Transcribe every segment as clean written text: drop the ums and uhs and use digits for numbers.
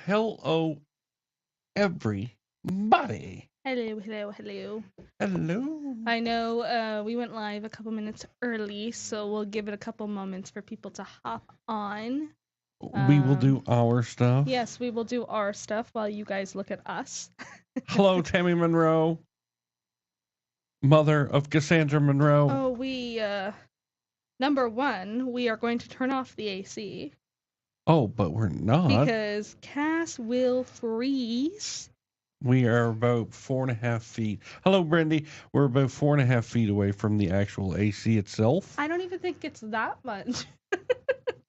hello, everybody. Hello, hello, hello. Hello. I know we went live a couple minutes early, so we'll give it a couple moments for people to hop on. We will do our stuff. Yes, we will do our stuff while you guys look at us. Hello, Tammy Monroe, mother of Cassandra Monroe. Oh, number one, we are going to turn off the AC. Oh, but we're not. Because Cass will freeze. We are about 4.5 feet. Hello, Brandy. We're about 4.5 feet away from the actual AC itself. I don't even think it's that much.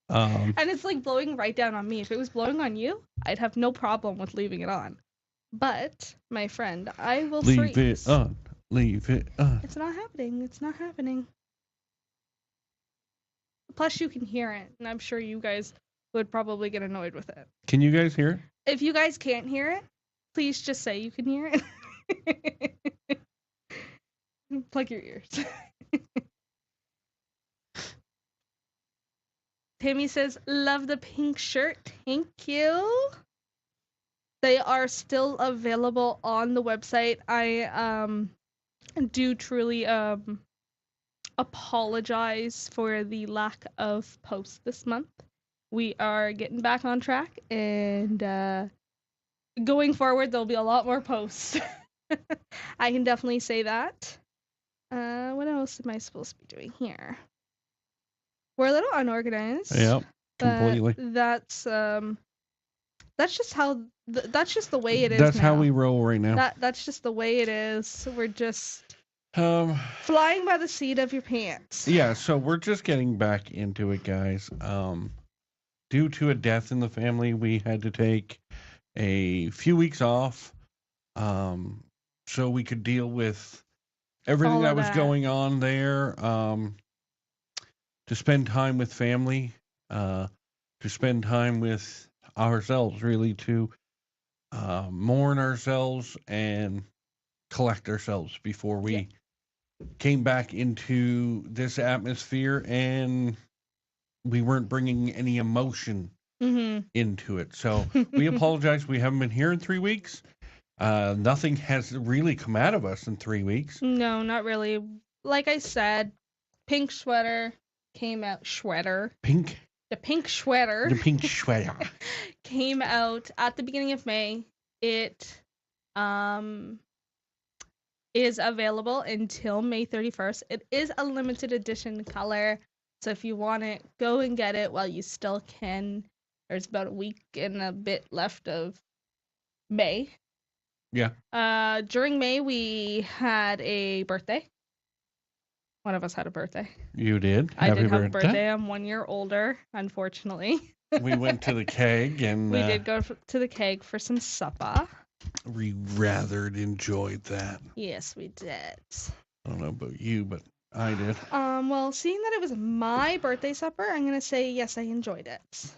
And it's like blowing right down on me. If it was blowing on you, I'd have no problem with leaving it on. But, my friend, I will leave freeze. it on. Leave it on. It's not happening. It's not happening. Plus, you can hear it, and I'm sure you guys would probably get annoyed with it. Can you guys hear it? If you guys can't hear it, please just say you can hear it. Plug your ears. Tammy says, love the pink shirt. Thank you. They are still available on the website. I do truly apologize for the lack of posts this month. We are getting back on track, and going forward, there'll be a lot more posts. I can definitely say that. What else am I supposed to be doing here? We're a little unorganized. Yep, completely. That's just how that's just the way it is. That's now. how we roll right now. That's just the way it is. We're just flying by the seat of your pants. Yeah, so we're just getting back into it, guys. Due to a death in the family, we had to take a few weeks off, so we could deal with everything that was going on there. To spend time with family, to spend time with ourselves, really, to mourn ourselves and collect ourselves before we came back into this atmosphere, and we weren't bringing any emotion into it. So we apologize. We haven't been here in 3 weeks. Nothing has really come out of us in 3 weeks. No, not really. Like I said, pink sweater came out. Pink? The pink sweater. The pink sweater. Came out at the beginning of May. It is available until May 31st. It is a limited edition color, so if you want it, go and get it while you still can. There's about a week and a bit left of May. Yeah. During May, we had a birthday. One of us had a birthday. You did? I did have a birthday. I'm 1 year older, unfortunately. We went to the keg and... we did go to the keg for some supper. We rather enjoyed that. Yes, we did. I don't know about you, but I did. Well, seeing that it was my birthday supper, I'm gonna say yes, I enjoyed it.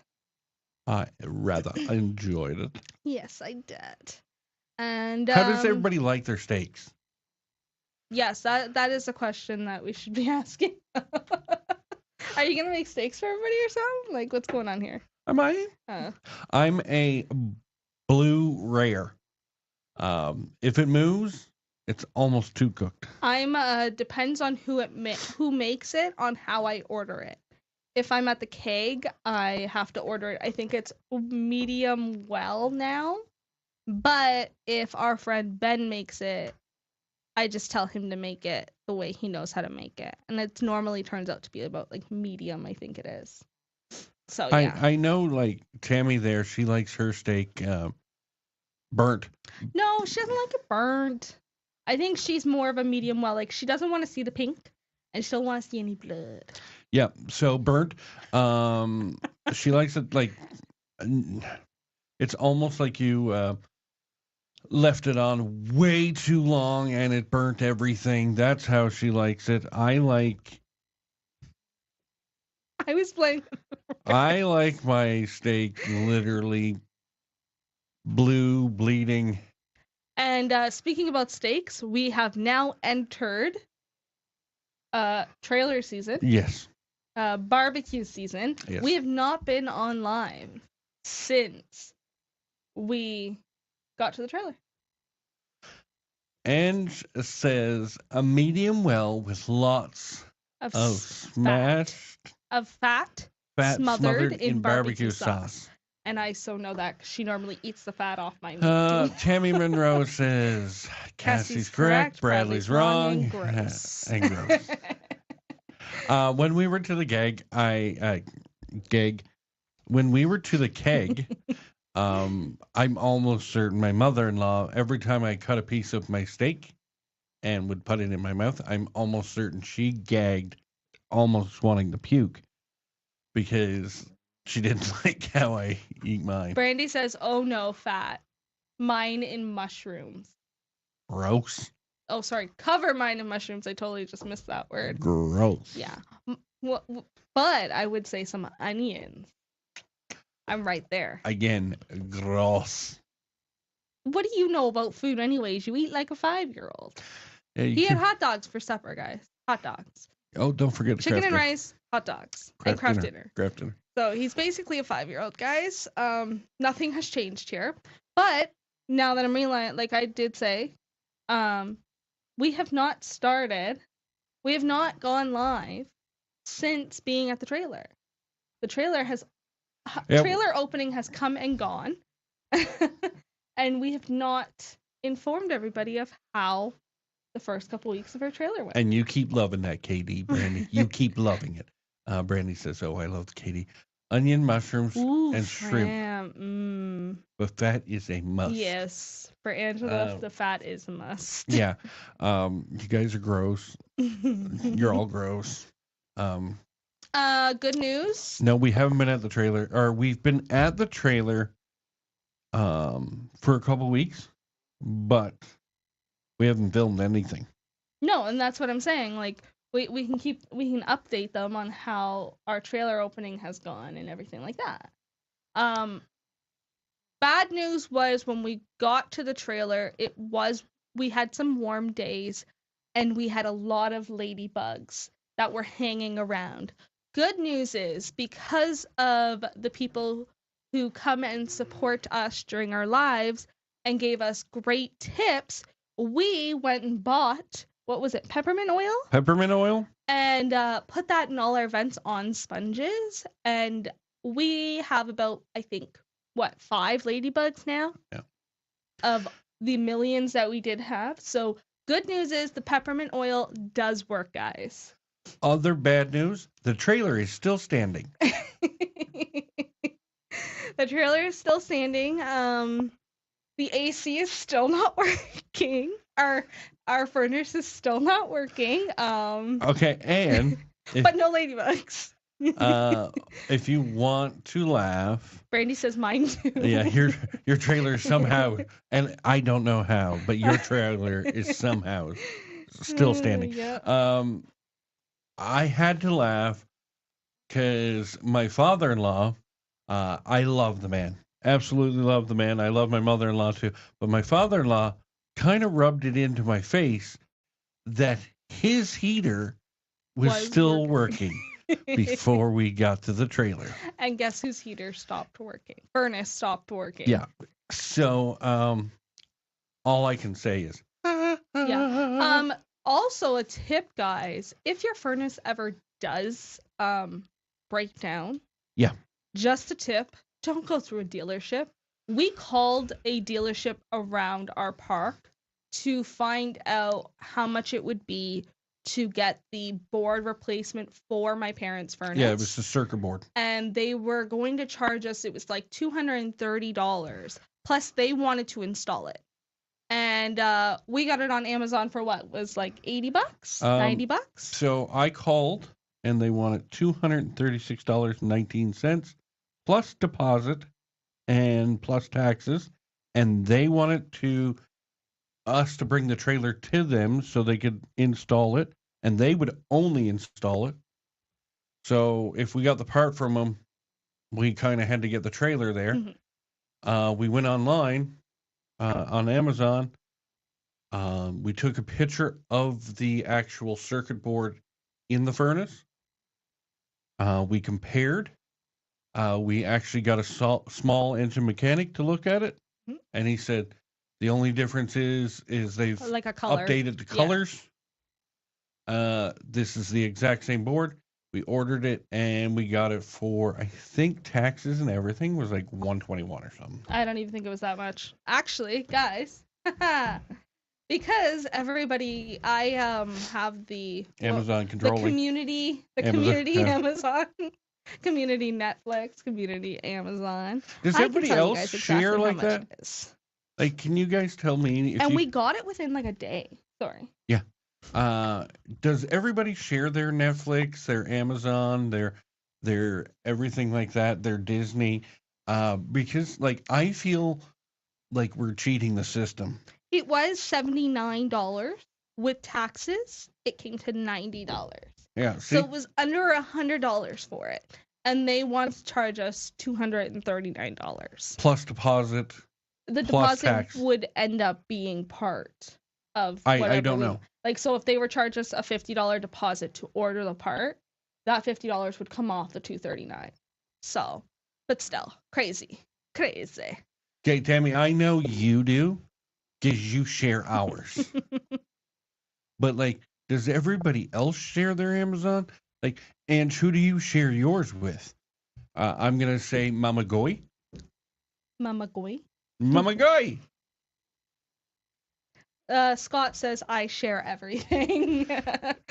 I rather enjoyed it. Yes, I did. And how does everybody like their steaks? Yes, that is a question that we should be asking. Are you gonna make steaks for everybody or something? Like, what's going on here? Am I? I'm a blue rare. If it moves, it's almost too cooked. I'm depends on who makes it on how I order it. If I'm at the keg, I have to order it. I think it's medium well now. But if our friend Ben makes it, I just tell him to make it the way he knows how to make it. And it normally turns out to be about like medium, I think it is. So yeah. I know, like, Tammy there, she likes her steak burnt. No, she doesn't like it burnt. I think she's more of a medium well. Like, she doesn't want to see the pink and she don't want to see any blood. Yeah, so burnt. She likes it like, it's almost like you left it on way too long and it burnt everything. That's how she likes it. I was playing. I like my steak literally blue, bleeding. And speaking about steaks, we have now entered trailer season. Yes. Barbecue season. Yes. We have not been on live since we got to the trailer. Ange says a medium well with lots Of of smashed fat fat smothered in barbecue sauce. sauce. And I so know that 'cause she normally eats the fat off my meat. Tammy Monroe says Cassie's correct, Bradley's wrong, and gross. and gross. When we were to the when we were to the keg, I'm almost certain my mother-in-law, every time I cut a piece of my steak and would put it in my mouth, I'm almost certain she gagged, almost wanting to puke, because she didn't like how I eat mine. Brandy says, "Oh no, fat. Mine in mushrooms." Gross. Oh, sorry. Cover mine in mushrooms. I totally just missed that word. Gross. Yeah. But I would say some onions. I'm right there. Again, gross. What do you know about food anyways? You eat like a 5-year-old. Yeah, He had hot dogs for supper, guys. Hot dogs. Oh, don't forget the Chicken and rice, hot dogs, and craft dinner. Craft dinner. So he's basically a 5-year-old, guys. Nothing has changed here. But now that I'm realizing, like I did say, we have not gone live since being at the trailer. The trailer trailer opening has come and gone. And we have not informed everybody of how the first couple weeks of our trailer went. And you keep loving that, KD, Brandy. You keep loving it. Brandy says, "Oh, I love Katie. Onion, mushrooms, and shrimp. But fat is a must." Yes, for Angela, the fat is a must. Yeah. You guys are gross. You're all gross. Good news. No, we haven't been at the trailer, or we've been at the trailer for a couple weeks, but we haven't filmed anything. No, and that's what I'm saying. Like we can update them on how our trailer opening has gone and everything like that. Bad news was when we got to the trailer, we had some warm days and we had a lot of ladybugs that were hanging around. Good news is, because of the people who come and support us during our lives and gave us great tips, we went and bought, what was it, peppermint oil? Peppermint oil? And put that in all our vents on sponges. And we have about, I think, 5 ladybugs now? Yeah. Of the millions that we did have. So good news is the peppermint oil does work, guys. Other bad news, the trailer is still standing. The trailer is still standing. The AC is still not working. Our furnace is still not working. Okay, and but no ladybugs. If you want to laugh, Brandy says mine too. Yeah, your trailer somehow, and I don't know how, but your trailer is somehow still standing. Yeah. I had to laugh because my father-in-law, I love the man. Absolutely love the man. I love my mother-in-law too. But my father-in-law kind of rubbed it into my face that his heater was still working before we got to the trailer. And guess whose heater stopped working? Furnace stopped working. Yeah. So, all I can say is... Yeah. Also a tip, guys, if your furnace ever does break down, yeah, just a tip, don't go through a dealership. We called a dealership around our park to find out how much it would be to get the board replacement for my parents' furnace. Yeah, it was the circuit board. And they were going to charge us, it was like $230, plus they wanted to install it. And we got it on Amazon for what was like $80, $90. So I called and they wanted $236.19 plus deposit and plus taxes, and they wanted us to bring the trailer to them so they could install it, and they would only install it. So if we got the part from them, we kind of had to get the trailer there. Mm-hmm. We went online. On Amazon, we took a picture of the actual circuit board in the furnace. We compared We actually got a small engine mechanic to look at it, Mhm. and he said the only difference is they've Like a color. updated the Yeah. colors. This is the exact same board. We ordered it and we got it for, I think, taxes and everything was like 121 or something. I don't even think it was that much. Actually, guys, because everybody, I have the Amazon the controlling. community, Amazon, community Netflix, community Amazon. Does I can everybody tell you else guys share exactly how like much that? it is. Like, can you guys tell me if And you, we got it within like a day. Sorry. does everybody share their Netflix, their Amazon, their everything like that, their Disney? Because like I feel like we're cheating the system. It was $79 with taxes. It came to $90. Yeah, see? So it was under $100 for it, and they want to charge us $239. Plus deposit. The plus deposit tax. would end up being part of I whatever don't we- know. Like, so if they were charged us a $50 deposit to order the part, that $50 would come off the $239. So, but still, crazy. Okay, Tammy, I know you do because you share ours. But like, does everybody else share their Amazon? Like, and who do you share yours with? I'm gonna say Mama Goy. Mama Goy. Mama Goy. Scott says I share everything.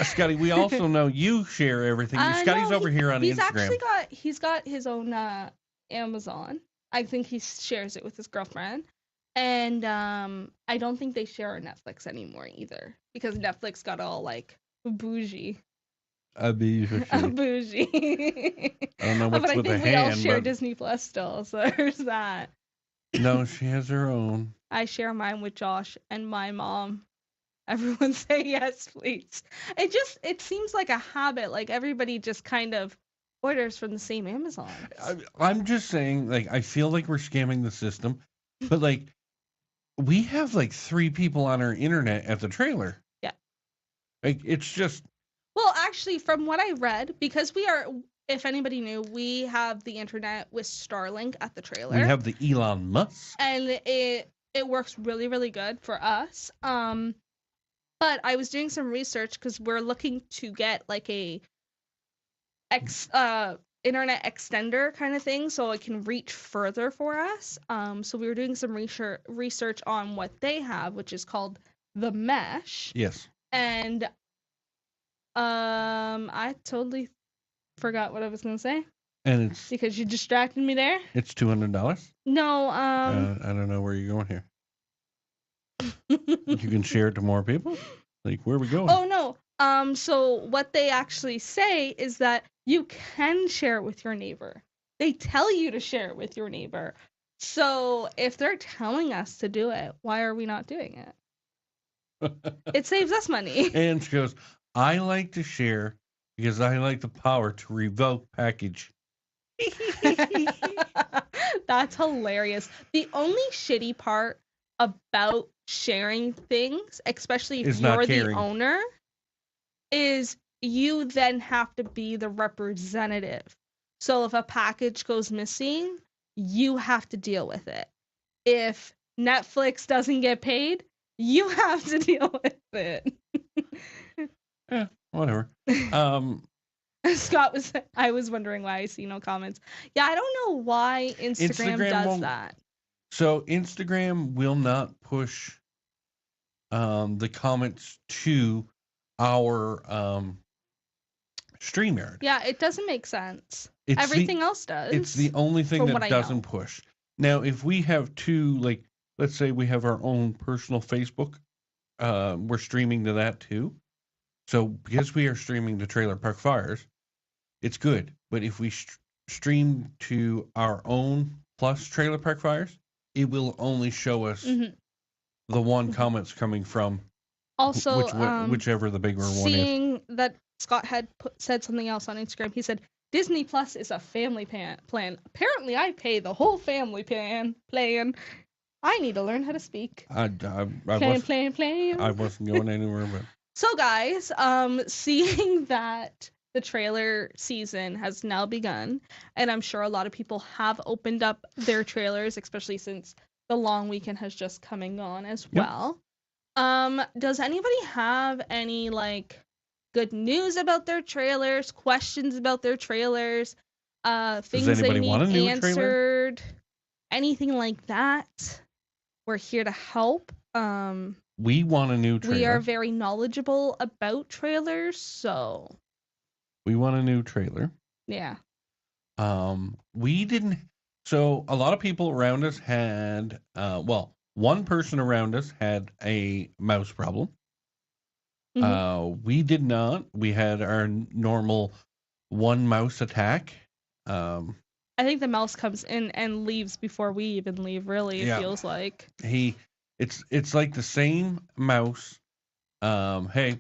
Scotty, we also know you share everything. Scotty's no, over here on he's Instagram. He's got his own Amazon. I think he shares it with his girlfriend. And I don't think they share Netflix anymore either, because Netflix got all like bougie. Bougie. Bougie. I don't know what's but I with think the we all hand, share but Disney Plus still, so there's that. no, she has her own. I share mine with Josh and my mom. Everyone say yes, please. It seems like a habit. Like everybody just kind of orders from the same Amazon. I'm just saying, like, I feel like we're scamming the system, but like, we have like 3 people on our internet at the trailer. Yeah. Like, it's just. Well, actually, from what I read, because we are, if anybody knew, we have the internet with Starlink at the trailer. We have the Elon Musk. And it works really, really good for us. But I was doing some research because we're looking to get like a internet extender kind of thing so it can reach further for us. So we were doing some research on what they have, which is called the Mesh. Yes. And I totally forgot what I was gonna say. And it's because you distracted me there. It's $200. No, I don't know where you're going here. You can share it to more people. Like, where are we going? Oh no. So what they actually say is that you can share it with your neighbor. They tell you to share it with your neighbor. So if they're telling us to do it, why are we not doing it? It saves us money. And she goes, I like to share because I like the power to revoke package. That's hilarious. The only shitty part about sharing things, especially if you're the owner, is you then have to be the representative. So if a package goes missing, you have to deal with it. If Netflix doesn't get paid, you have to deal with it. Yeah, whatever. Scott I was wondering why I see no comments. Yeah, I don't know why Instagram does that. So Instagram will not push the comments to our StreamYard. Yeah, it doesn't make sense. Everything else does. It's the only thing that doesn't push. Now, if we have two, like, let's say we have our own personal Facebook, we're streaming to that too. So because we are streaming to Trailer Park Fires, it's good. But if we stream to our own plus Trailer Park Fires, it will only show us the one comments coming from also whichever the bigger one is. Seeing that Scott had said something else on Instagram, he said Disney Plus is a family plan. Apparently, I pay the whole family plan. I need to learn how to speak. I wasn't going anywhere, but so guys, seeing that the the trailer season has now begun, and I'm sure a lot of people have opened up their trailers, especially since the long weekend has just come and gone as Yep. well. Does anybody have any like good news about their trailers, questions about their trailers, things they anybody want a need new trailer? answered, anything like that? We're here to help. We want a new trailer. We are very knowledgeable about trailers, so We want a new trailer. yeah. We didn't. So a lot of people around us had, one person around us had a mouse problem. We did not. We had our normal one mouse attack. I think the mouse comes in and leaves before we even leave. Really, it feels like it's like the same mouse. Hey,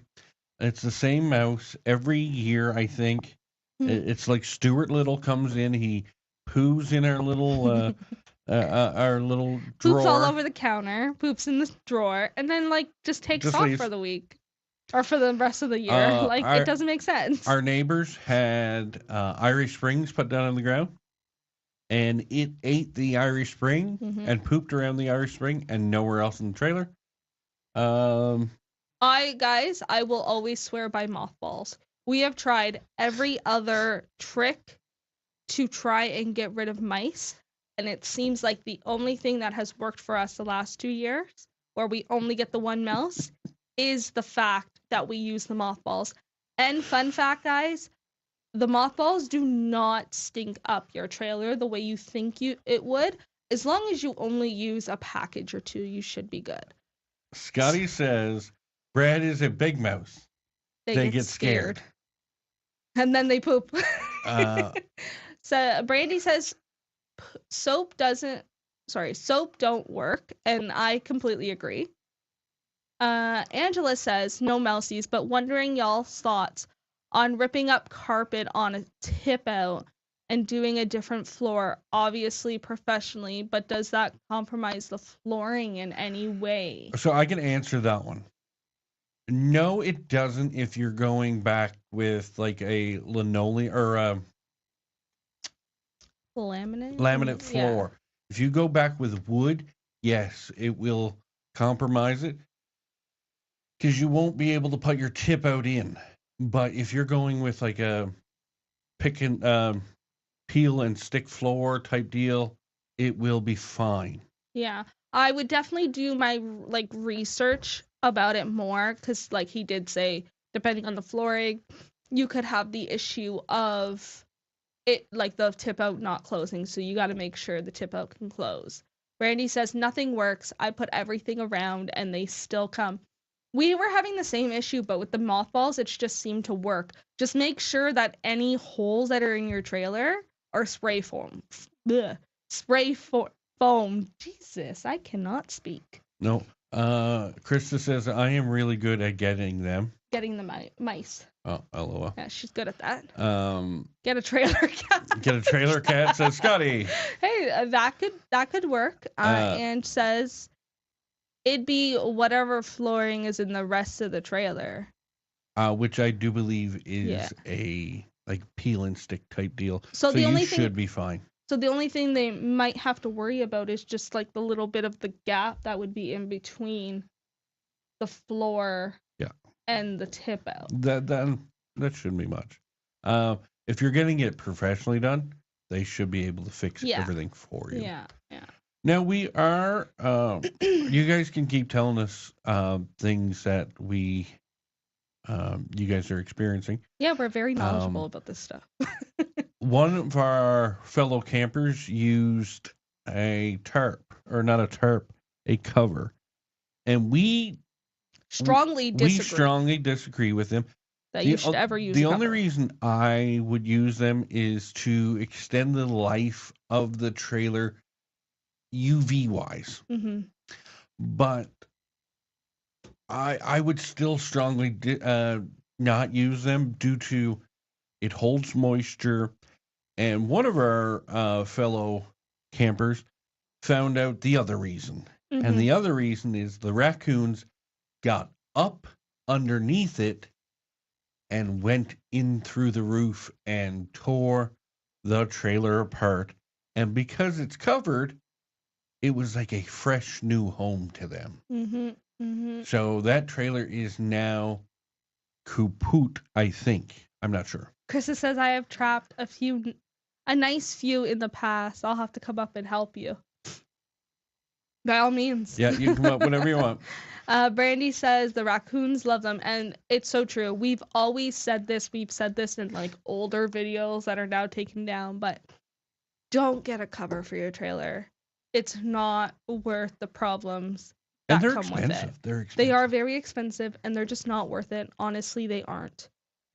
it's the same mouse every year. I think it's like Stuart Little comes in. He poos in our little drawer. Poops all over the counter. Poops in the drawer, and then like just takes off leaves. for the week. Or for the rest of the year. It doesn't make sense. Our neighbors had Irish Springs put down on the ground, and it ate the Irish Spring and pooped around the Irish Spring and nowhere else in the trailer. I will always swear by mothballs. We have tried every other trick to try and get rid of mice, and it seems like the only thing that has worked for us the last 2 years, where we only get the one mouse, is the fact that we use the mothballs. And fun fact, guys, the mothballs do not stink up your trailer the way you think it would. As long as you only use a package or two, you should be good. Scotty says, Brad is a big mouse. They get scared. And then they poop. So Brandy says soap don't work, and I completely agree. Angela says, no mousies, but wondering y'all's thoughts on ripping up carpet on a tip out and doing a different floor, obviously professionally, but does that compromise the flooring in any way? So I can answer that one. No, it doesn't if you're going back with like a linoleum or a laminate floor. Yeah. If you go back with wood, yes, it will compromise it, because you won't be able to put your tip out in. But if you're going with like a pick and peel and stick floor type deal, it will be fine. Yeah, I would definitely do my research about it more, because like he did say, depending on the flooring, you could have the issue of it, like the tip out not closing, so you got to make sure the tip out can close. Brandy says nothing works. I put everything around and they still come. We were having the same issue, but with the mothballs, it's just seemed to work. Just make sure that any holes that are in your trailer are spray foam. Foam. Jesus, I cannot speak. No. Krista says, I am really good at getting them. Getting the mice. Oh, LOL. Yeah, she's good at that. Get a trailer cat. Get a trailer cat, says Scotty. Hey, that could work. And says it'd be whatever flooring is in the rest of the trailer. Which I do believe is a like peel and stick type deal. So the only thing should be fine. So the only thing they might have to worry about is just like the little bit of the gap that would be in between the floor and the tip out. That shouldn't be much. If you're getting it professionally done, they should be able to fix everything for you. Yeah. Now we are. You guys can keep telling us things that you guys are experiencing. Yeah, we're very knowledgeable about this stuff. One of our fellow campers used a tarp, or not a tarp, a cover, and we strongly disagree with them that you should ever use. The only reason I would use them is to extend the life of the trailer UV wise. Mm-hmm. But I would still strongly not use them due to it holds moisture. And one of our fellow campers found out the other reason. Mm-hmm. And the other reason is the raccoons got up underneath it and went in through the roof and tore the trailer apart. And because it's covered, it was like a fresh new home to them. Mm-hmm. Mm-hmm. So that trailer is now kaput, I think. I'm not sure. Krista says I have trapped a nice few in the past. I'll have to come up and help you. By all means. Yeah, you can come up whenever you want. Brandy says the raccoons love them, and it's so true. We've always said this. We've said this in like older videos that are now taken down, but don't get a cover for your trailer. It's not worth the problems And that they're come with it. expensive. They're expensive. They are very expensive, and they're just not worth it. Honestly, they aren't.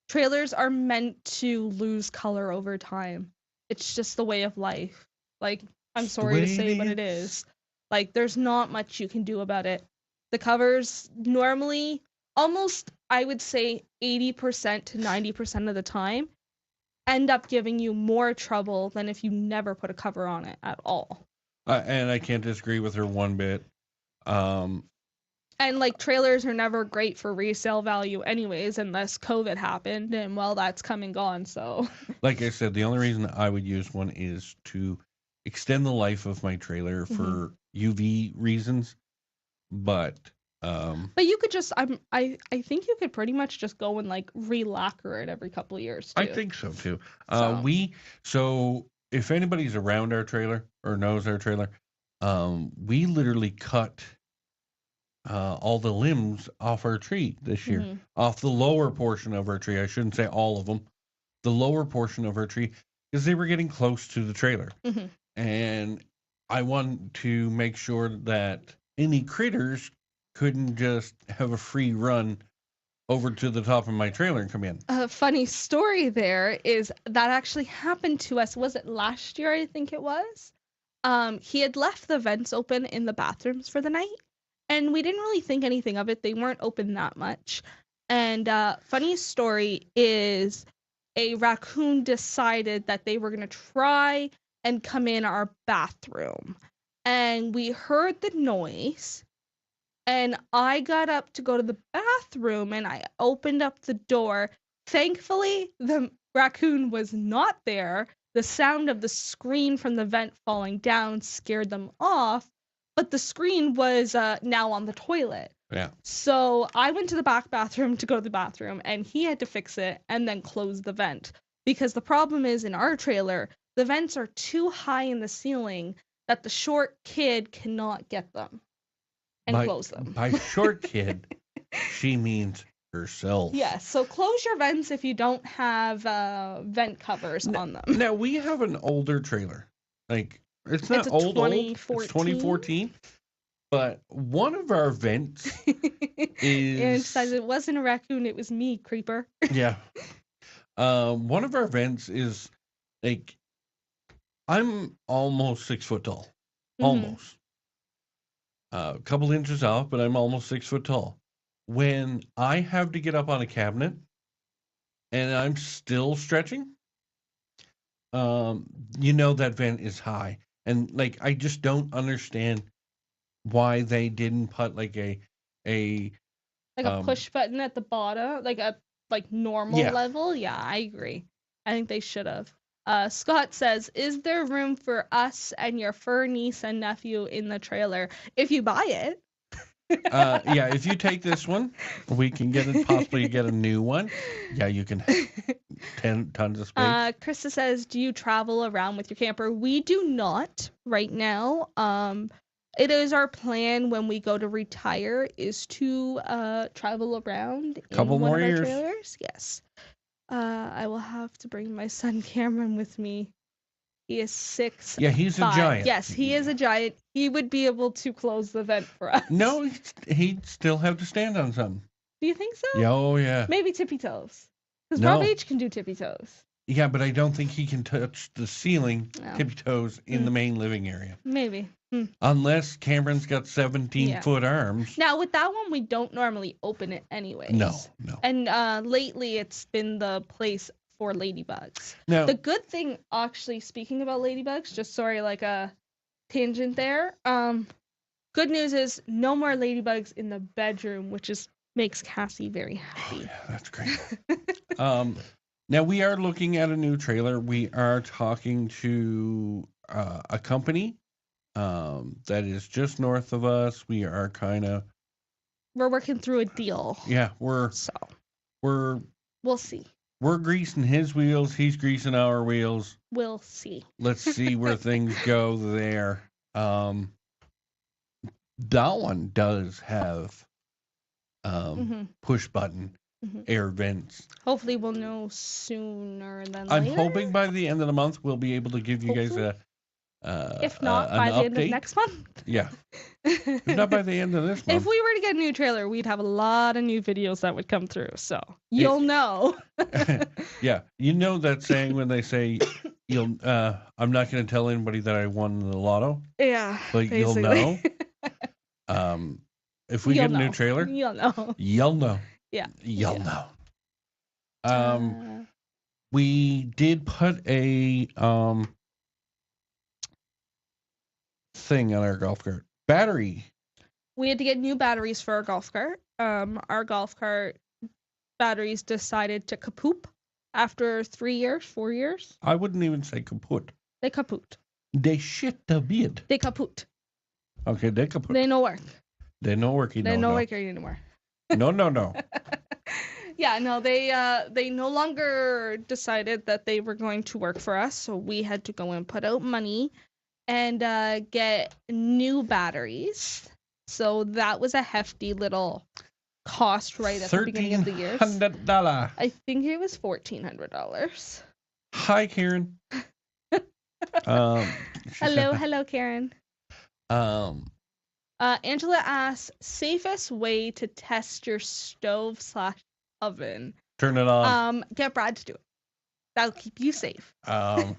Trailers are meant to lose color over time. It's just the way of life. Like, I'm It's the sorry to way say, it but it is. is. Like, there's not much you can do about it. The covers normally, almost, I would say 80% to 90% of the time, end up giving you more trouble than if you never put a cover on it at all. And I can't disagree with her one bit. And like trailers are never great for resale value anyways, unless COVID happened, and well, that's come and gone, so. Like I said, the only reason I would use one is to extend the life of my trailer for UV reasons. But you could just I think you could pretty much just go and like re-lacquer it every couple of years too. I think so too. So. So if anybody's around our trailer or knows our trailer, we literally cut all the limbs off our tree this year, off the lower portion of our tree. I shouldn't say all of them, the lower portion of our tree, because they were getting close to the trailer. And I want to make sure that any critters couldn't just have a free run over to the top of my trailer and come in. A funny story there is that actually happened to us. Was it last year? I think it was. He had left the vents open in the bathrooms for the night, and we didn't really think anything of it. They weren't open that much. And funny story is a raccoon decided that they were going to try and come in our bathroom. And we heard the noise. And I got up to go to the bathroom, and I opened up the door. Thankfully, the raccoon was not there. The sound of the screen from the vent falling down scared them off, but the screen was now on the toilet. Yeah. So I went to the back bathroom to go to the bathroom, and he had to fix it and then close the vent. Because the problem is, in our trailer, the vents are too high in the ceiling that the short kid cannot get them and close them. By short kid, she means herself. Yes, so close your vents if you don't have vent covers on them. Now, we have an older trailer. Like, it's not old, 2014. It's 2014. But one of our vents is... And says it wasn't a raccoon, it was me, creeper. Yeah. One of our vents is, like, I'm almost 6 foot tall. Almost. A couple inches off, but I'm almost 6 foot tall. When I have to get up on a cabinet and I'm still stretching, that vent is high. And like, I just don't understand why they didn't put like a push button at the bottom, like a normal level. Yeah, I agree. I think they should have. Scott says, is there room for us and your fur niece and nephew in the trailer if you buy it? Yeah, if you take this one, we can possibly get a new one. Yeah, you can. Tons of space. Krista says, do you travel around with your camper? We do not right now. It is our plan when we go to retire is to travel around Couple in more one of years. our trailers. Yes. I will have to bring my son Cameron with me. He is 6'5". Yeah, he's a giant. Yes, he is a giant. He would be able to close the vent for us. No, he'd still have to stand on something. Do you think so? Yeah, oh yeah. Maybe tippy toes. Because No. Rob H can do tippy toes. Yeah, but I don't think he can touch the ceiling tippy toes in the main living area. Maybe. Unless Cameron's got 17-foot arms. Now, with that one, we don't normally open it anyways. No. And lately, it's been the place for ladybugs. No. The good thing, actually, speaking about ladybugs, just sorry, like a tangent there. Good news is no more ladybugs in the bedroom, which makes Cassie very happy. Oh, yeah, that's great. Now we are looking at a new trailer. We are talking to a company that is just north of us. We are kind of We're working through a deal. yeah, So we're we'll see. we're greasing his wheels. He's greasing our wheels. We'll see. Let's see where things go there. That one does have push button air vents. Hopefully we'll know sooner than I'm later. hoping by the end of the month we'll be able to give you guys a if not an by the end of update. next month. Yeah. If not by the end of this month. If we were to get a new trailer, we'd have a lot of new videos that would come through. So you'll know. Yeah. You know that saying when they say you'll I'm not gonna tell anybody that I won the lotto. Yeah. But basically. you'll know. If we get a new trailer, you'll know. You'll know. Yeah. You'll know. We did put a thing on our golf cart. Battery. We had to get new batteries for our golf cart. Our golf cart batteries decided to kaput after 3 years, 4 years. I wouldn't even say kaput. They kaput. They shit the bed. They kaput. Okay, they kaput. They no work. They no worky. They no work anymore. No. Yeah, no, they no longer decided that they were going to work for us, so we had to go and put out money and get new batteries. So that was a hefty little cost right at the beginning of the year. $1,300. I think it was $1,400. Hi, Karen. Hello, Karen. Angela asks, safest way to test your stove/oven. Turn it on. Get Brad to do it. That'll keep you safe. Turn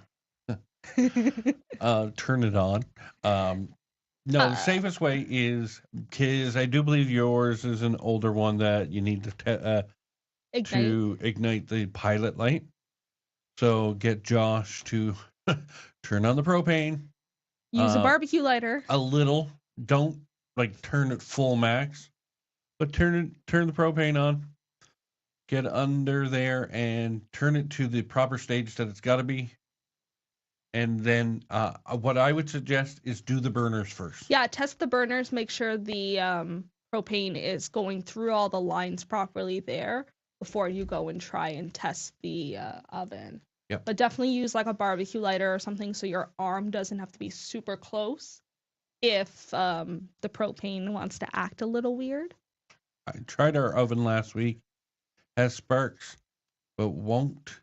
it on. No, the safest way is, because I do believe yours is an older one that you need to ignite the pilot light. So get Josh to turn on the propane. Use a barbecue lighter. A little. Don't like turn it full max, but turn the propane on. Get under there and turn it to the proper stage that it's got to be. And then what I would suggest is do the burners first. Yeah, test the burners. Make sure the propane is going through all the lines properly there before you go and try and test the oven. Yep. But definitely use like a barbecue lighter or something so your arm doesn't have to be super close if the propane wants to act a little weird. I tried our oven last week. Has sparks, but won't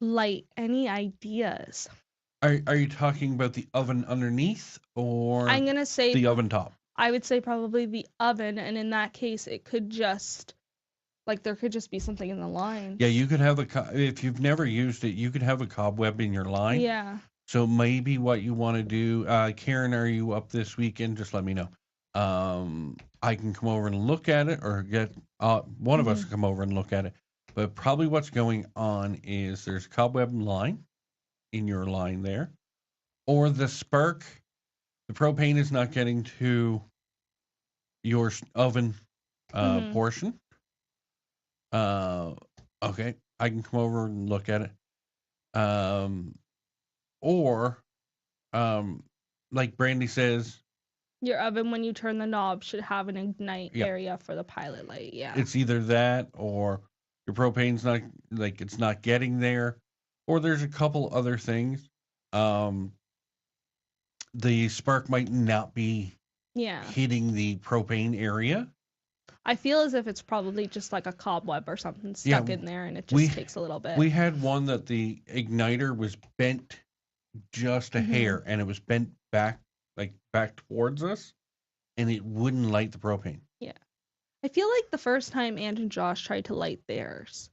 light. Any ideas? Are you talking about the oven underneath or I'm gonna say the oven top? I would say probably the oven, and in that case, it could just there could just be something in the line. Yeah, you could have if you've never used it, you could have a cobweb in your line. Yeah. So maybe what you want to do, Karen, are you up this weekend? Just let me know. I can come over and look at it, or get one of us to come over and look at it. But probably what's going on is there's a cobweb line in your line there, or the spark, the propane is not getting to your oven portion. Okay, I can come over and look at it. Or, like Brandy says, your oven, when you turn the knob, should have an ignite area for the pilot light. Yeah, it's either that or your propane's not it's not getting there, or there's a couple other things. The spark might not be hitting the propane area. I feel as if it's probably just like a cobweb or something stuck in there, and it just takes a little bit. We had one that the igniter was bent just a hair, and it was bent back towards us, and it wouldn't light the propane. Yeah. I feel like the first time Ange and Josh tried to light theirs,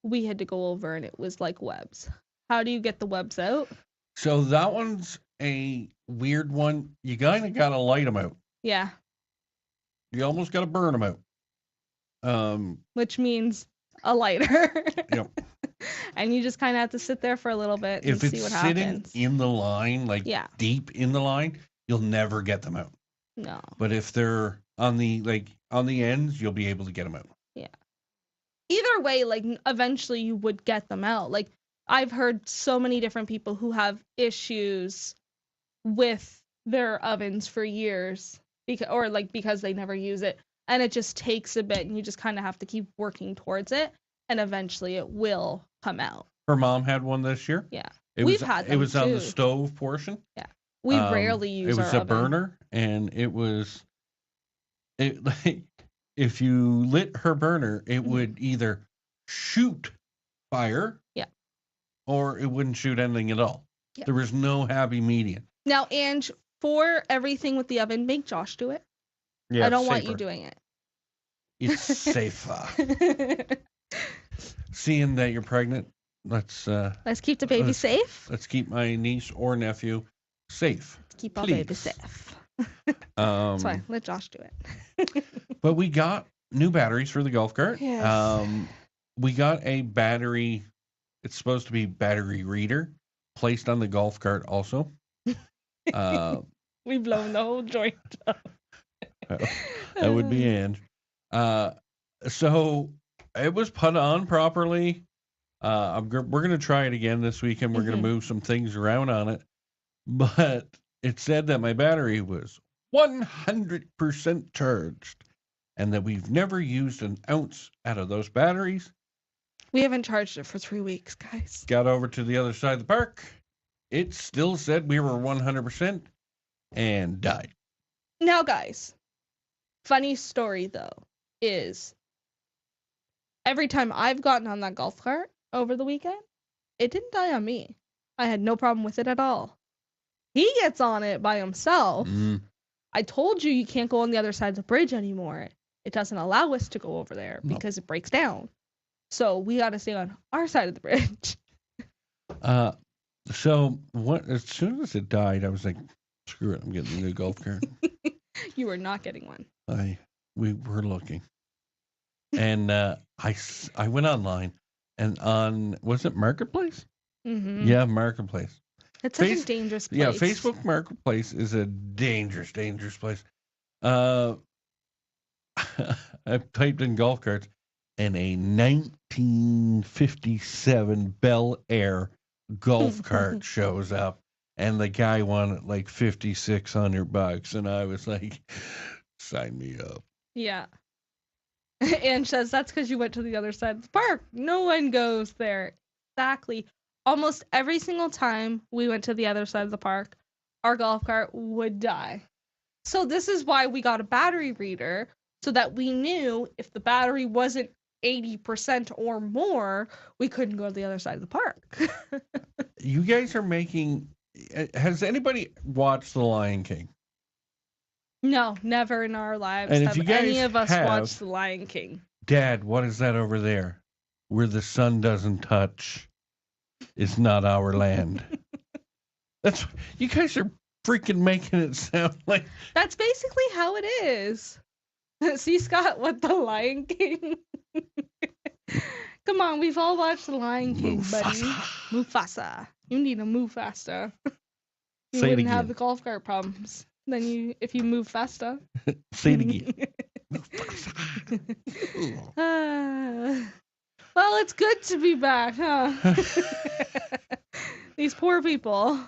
we had to go over and it was like webs. How do you get the webs out? So that one's a weird one. You kind of got to light them out. Yeah. You almost got to burn them out. Which means a lighter. Yep. And you just kind of have to sit there for a little bit and see what happens. If it's sitting in the line, deep in the line, you'll never get them out. No. But if they're on the ends, you'll be able to get them out. Yeah. either way, like eventually you would get them out. Like I've heard so many different people who have issues with their ovens for years because they never use it, and it just takes a bit, and you just kind of have to keep working towards it, and eventually it will come out. Her mom had one this year. Yeah, We've had them it was on the too. stove portion. Yeah, we rarely use. It was our a oven. burner, and like if you lit her burner, it would either shoot fire, or it wouldn't shoot anything at all. Yeah. There was no happy medium. Now, Ange, for everything with the oven, make Josh do it. Yeah, I don't want you doing it. It's safer. Seeing that you're pregnant, let's keep the baby safe. Let's keep my niece or nephew safe. Let's keep our baby safe. That's fine. Let Josh do it. But we got new batteries for the golf cart. Yes. We got a battery. It's supposed to be battery reader placed on the golf cart also. We've blown the whole joint up. That would be Ange. So it was put on properly. We're going to try it again this weekend. We're going to move some things around on it. But it said that my battery was 100% charged and that we've never used an ounce out of those batteries. We haven't charged it for 3 weeks, guys. Got over to the other side of the park. It still said we were 100% and died. Now, guys, funny story, though, is every time I've gotten on that golf cart over the weekend, it didn't die on me. I had no problem with it at all. He gets on it by himself. I told you can't go on the other side of the bridge anymore. It doesn't allow us to go over there because it breaks down. So we got to stay on our side of the bridge. So as soon as it died, I was like, screw it, I'm getting a new golf cart. You were not getting one. We were looking. And I went online and was it Marketplace? Mm-hmm. Yeah, Marketplace. It's such a dangerous place. Yeah, Facebook Marketplace is a dangerous place. I typed in golf carts, and a 1957 Bel Air golf cart shows up, and the guy wanted like $5,600, and I was like, sign me up. Yeah. And says that's because you went to the other side of the park. No one goes there. Exactly. Almost every single time we went to the other side of the park, our golf cart would die. So this is why we got a battery reader, so that we knew if the battery wasn't 80% or more, we couldn't go to the other side of the park. You guys are making... Has anybody watched The Lion King? No, never in our lives and have any of us watched The Lion King. Dad, what is that over there? Where the sun doesn't touch. It's not our land. That's... You guys are freaking making it sound like... That's basically how it is. See, Scott, what The Lion King... Come on, we've all watched The Lion King, buddy. Mufasa. You need to move faster. You wouldn't have the golf cart problems. Then if you move faster. Say it again. Well, it's good to be back, huh? These poor people.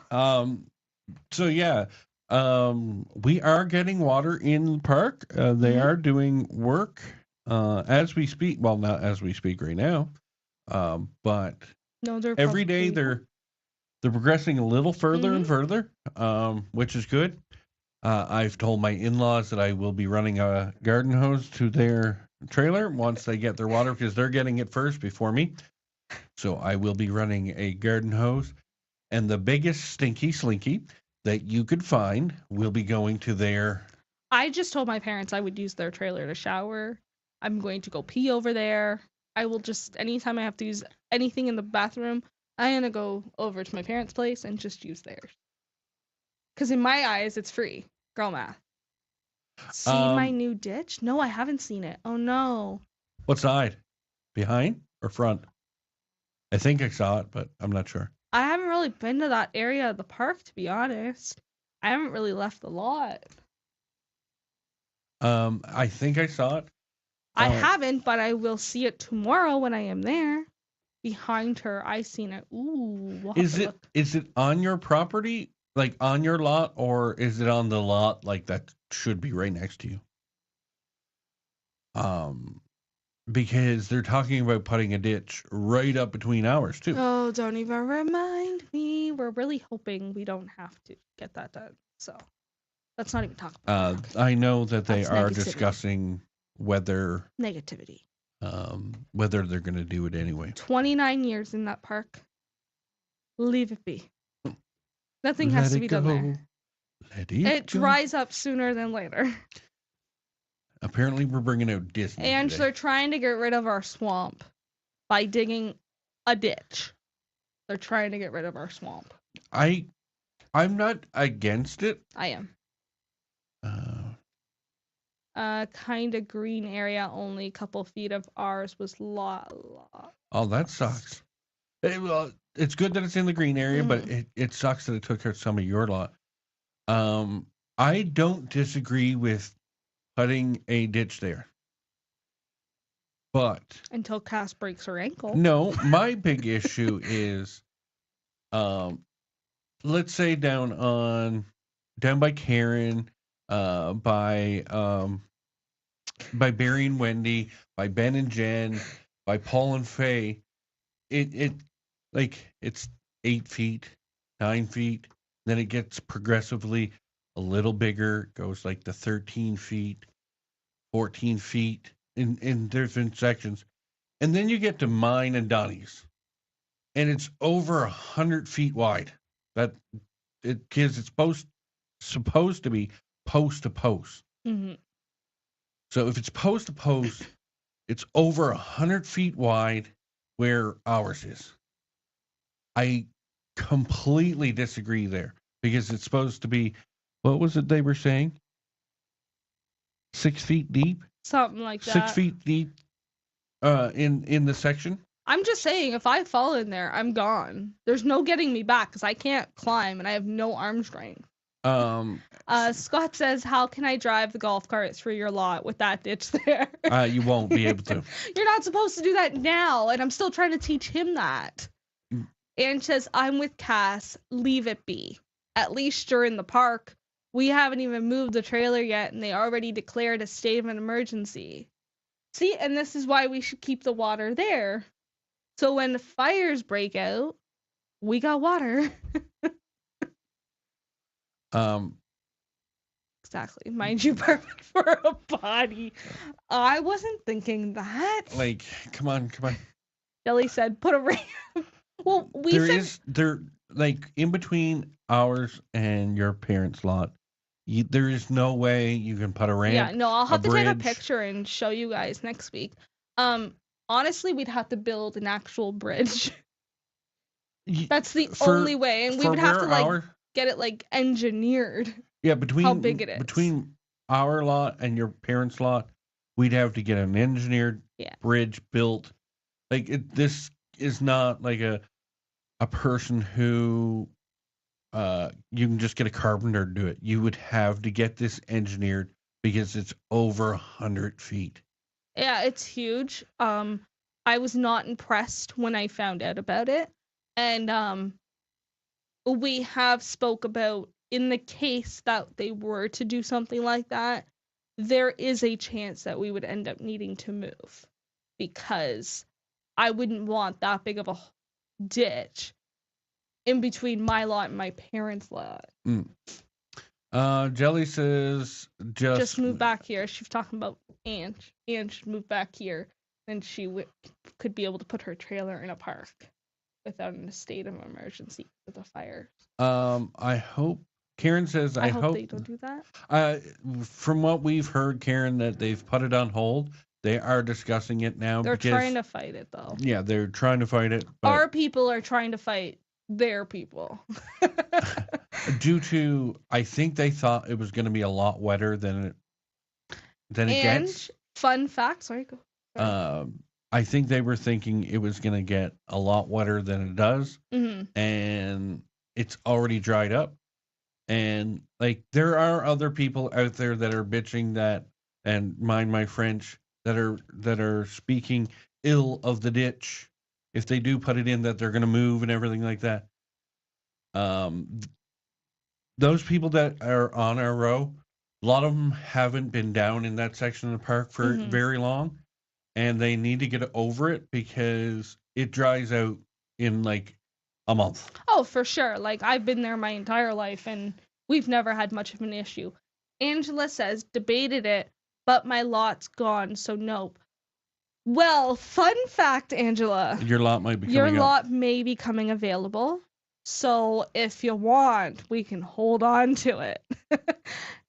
So yeah. We are getting water in the park. They are doing work as we speak. Well, not as we speak right now, but every day they're progressing a little further and further, which is good. I've told my in-laws that I will be running a garden hose to their trailer once they get their water, because they're getting it first before me. So I will be running a garden hose, and the biggest stinky slinky that you could find will be going to their... I just told my parents I would use their trailer to shower. I'm going to go pee over there. I will just, anytime I have to use anything in the bathroom, I'm going to go over to my parents' place and just use theirs. Because in my eyes, it's free. Girl math. See my new ditch? No, I haven't seen it. Oh, no. What side? Behind or front? I think I saw it, but I'm not sure. I haven't really been to that area of the park, to be honest. I haven't really left the lot. I think I saw it. I haven't, but I will see it tomorrow when I am there. Behind her, I seen it. Ooh, we'll have to look. Is it on your property, like on your lot, or is it on the lot like that should be right next to you? Because they're talking about putting a ditch right up between ours too. Oh, don't even remind me. We're really hoping we don't have to get that done. So let's not even talk about that. I know that they That's are negativity. discussing whether Negativity. whether they're going to do it anyway. 29 years in that park. Leave it be. Nothing Let has to it be go. done there. Let It go. dries up sooner than later. Apparently, we're bringing out Disney And today. they're trying to get rid of our swamp by digging a ditch. They're trying to get rid of our swamp. I'm not against it. I am. Kind of green area, only a couple feet of ours was lot. Oh, that sucks. Well, it's good that it's in the green area, but it sucks that it took out some of your lot. I don't disagree with putting a ditch there. But until Cass breaks her ankle. No, my big issue is let's say down by Karen, by Barry and Wendy, by Ben and Jen, by Paul and Faye, it's 8 feet, 9 feet, then it gets progressively a little bigger, goes like the 13 feet, 14 feet in different sections. And then you get to mine and Donnie's, and it's over 100 feet wide. Because it's supposed to be post to post. Mm-hmm. So if it's post to post, it's over 100 feet wide where ours is. I completely disagree there because it's supposed to be, what was it they were saying? 6 feet deep? Something like that. 6 feet deep in the section? I'm just saying, if I fall in there, I'm gone. There's no getting me back because I can't climb and I have no arm strength. Scott says, how can I drive the golf cart through your lot with that ditch there? You won't be able to. You're not supposed to do that now, and I'm still trying to teach him that. And says, I'm with Cass, leave it be. At least you're in the park. We haven't even moved the trailer yet, and they already declared a state of an emergency. See, and this is why we should keep the water there. So when fires break out, we got water. Exactly. Mind you, perfect for a body. I wasn't thinking that. Like, come on. Jelly said, put a ramp. Well, there like in between ours and your parents' lot. There is no way you can put a ramp. Yeah, no, I'll have to bridge. take a picture and show you guys next week. Honestly, we'd have to build an actual bridge. That's the only way, and we would have to get it engineered. Yeah, between how big it is. Between our lot and your parents' lot, we'd have to get an engineered bridge built. This is not like a person who you can just get a carpenter to do it. You would have to get this engineered because it's over 100 feet. Yeah, it's huge. I was not impressed when I found out about it. And we have spoke about, in the case that they were to do something like that, there is a chance that we would end up needing to move, because I wouldn't want that big of a ditch in between my lot and my parents' lot. Jelly says just move back here. She's talking about Ange. Ange should move back here, and she could be able to put her trailer in a park without a state of emergency with a fire. I hope. Karen says, I hope they don't do that. From what we've heard, Karen, that they've put it on hold. They are discussing it now. They're trying to fight it, though. Yeah, they're trying to fight it. Our people are trying to fight their people. Due to, I think they thought it was going to be a lot wetter than it gets. Fun fact, sorry, go. I think they were thinking it was going to get a lot wetter than it does. Mm-hmm. And it's already dried up. And there are other people out there that are bitching that, and mind my French, that are speaking ill of the ditch. If they do put it in, that they're going to move and everything like that. Those people that are on our row, a lot of them haven't been down in that section of the park for very long, and they need to get over it because it dries out in like a month. Oh, for sure. Like, I've been there my entire life, and we've never had much of an issue. Angela says, debated it, but my lot's gone, so nope. Well, fun fact, Angela. Your lot might be coming Your up. lot may be coming available. So if you want, we can hold on to it.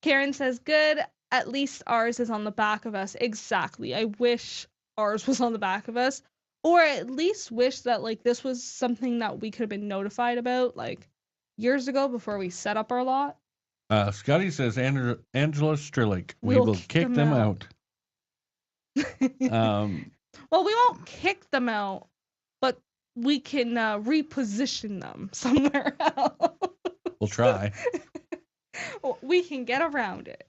Karen says, good. At least ours is on the back of us. Exactly. I wish ours was on the back of us. Or at least wish that like this was something that we could have been notified about like years ago before we set up our lot. Scotty says, Angela Strillick, we We'll will kick kick them them out. out. Well, we won't kick them out, but we can reposition them somewhere else. We'll try. We can get around it.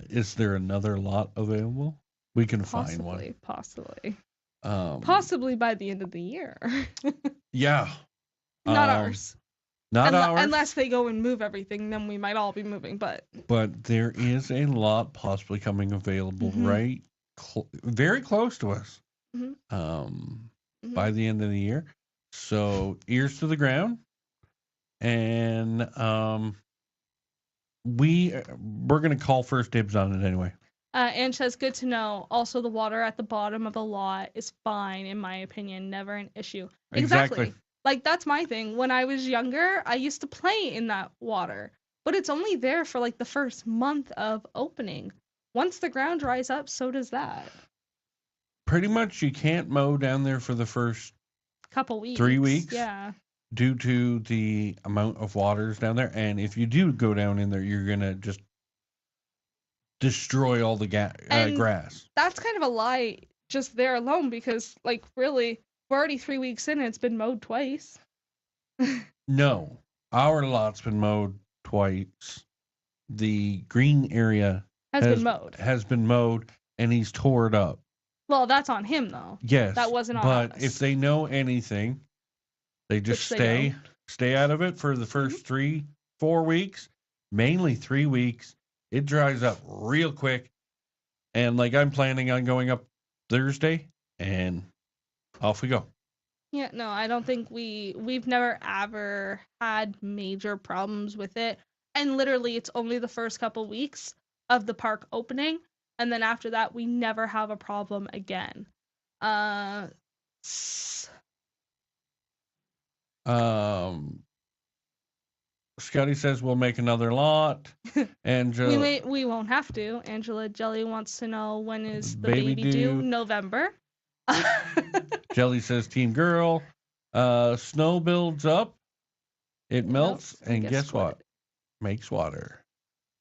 Is there another lot available? We can find one. Possibly. Possibly by the end of the year. Yeah. Not ours. Not ours. Unless they go and move everything, then we might all be moving. But there is a lot possibly coming available right very close to us by the end of the year. So ears to the ground. And we're going to call first dibs on it anyway. Ange says, good to know. Also, the water at the bottom of the lot is fine, in my opinion. Never an issue. Exactly. Like, that's my thing. When I was younger, I used to play in that water. But it's only there for, like, the first month of opening. Once the ground dries up, so does that. Pretty much you can't mow down there for the first couple weeks. 3 weeks. Yeah. Due to the amount of waters down there. And if you do go down in there, you're going to just destroy all the grass. That's kind of a lie just there alone because, like, really, we're already 3 weeks in and it's been mowed twice. No. Our lot's been mowed twice. The green area has been mowed, and he's tore it up. Well, that's on him, though. Yes. That wasn't on us. But if they know anything, they just stay out of it for the first 3-4 weeks, mainly 3 weeks. It dries up real quick. And like I'm planning on going up Thursday and off we go. Yeah, no, I don't think we've never ever had major problems with it. And literally it's only the first couple weeks of the park opening. And then after that, we never have a problem again. Scotty says we'll make another lot. Angela, we won't have to. Angela Jelly wants to know when is the baby due? November. Jelly says Team Girl. Snow builds up. It melts, and guess what? Makes water.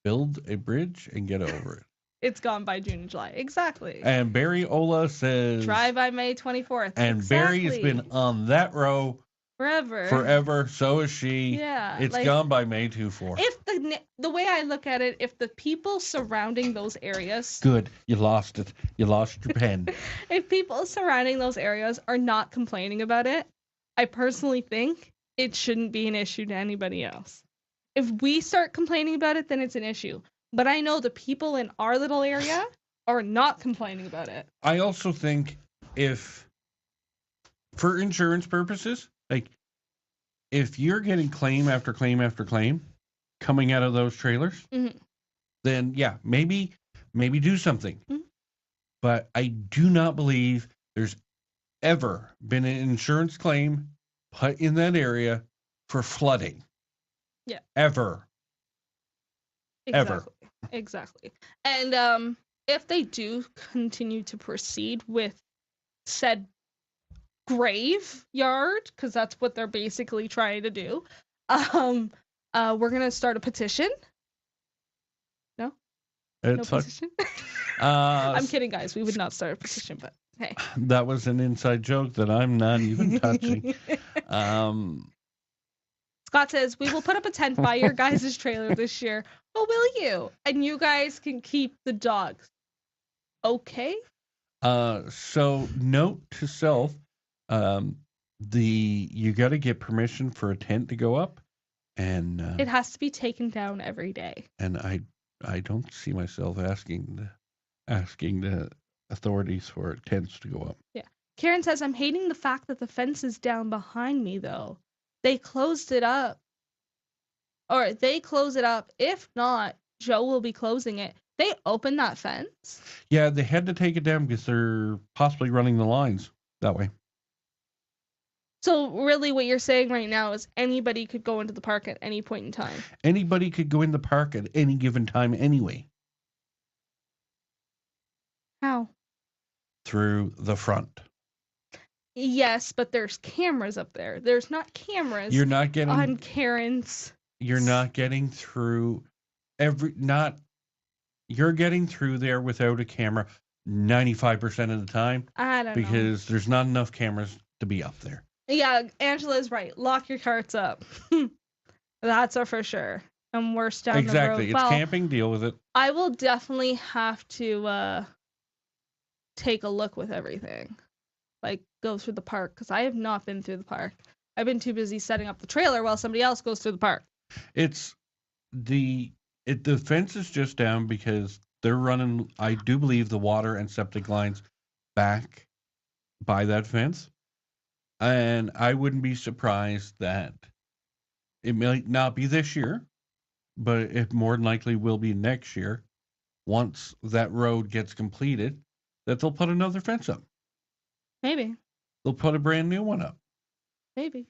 Build a bridge and get over it. It's gone by June and July. Exactly. And Barry Ola says try by May 24th. And Barry's been on that row forever. So is she. Yeah. It's gone by May 24th. If the way I look at it, if the people surrounding those areas. Good. You lost it. You lost your pen. If people surrounding those areas are not complaining about it, I personally think it shouldn't be an issue to anybody else. If we start complaining about it, then it's an issue. But I know the people in our little area are not complaining about it. I also think if, for insurance purposes, like, if you're getting claim after claim after claim coming out of those trailers, then yeah, maybe do something. But I do not believe there's ever been an insurance claim put in that area for flooding. Yeah. Ever. Exactly. Ever. Exactly. And if they do continue to proceed with said graveyard, because that's what they're basically trying to do, we're gonna start a petition. No? It's no petition? I'm kidding, guys. We would not start a petition, but hey. That was an inside joke that I'm not even touching. Scott says, we will put up a tent by your guys' trailer this year. Oh, will you? And you guys can keep the dogs. okay. So note to self, um, you got to get permission for a tent to go up, and It has to be taken down every day. I don't see myself asking the authorities for tents to go up. Yeah. Karen says, I'm hating the fact that the fence is down behind me, though. They closed it up. Or they close it up. If not, Joe will be closing it. They open that fence? Yeah, they had to take it down because they're possibly running the lines that way. So really what you're saying right now is anybody could go into the park at any point in time. Anybody could go in the park at any given time anyway. How? Through the front. Yes, but there's cameras up there. There's not cameras You're not getting on Karen's. You're not getting through you're getting through there without a camera 95% of the time. I don't know. Because there's not enough cameras to be up there. Yeah, Angela's right. Lock your carts up. That's for sure. And worse down the road. Exactly. It's camping. Deal with it. I will definitely have to take a look with everything. Like, go through the park. Because I have not been through the park. I've been too busy setting up the trailer while somebody else goes through the park. The fence is just down because they're running, I do believe, the water and septic lines back by that fence. And I wouldn't be surprised that it might not be this year, but it more than likely will be next year. Once that road gets completed, that they'll put another fence up. Maybe. They'll put a brand new one up. Maybe.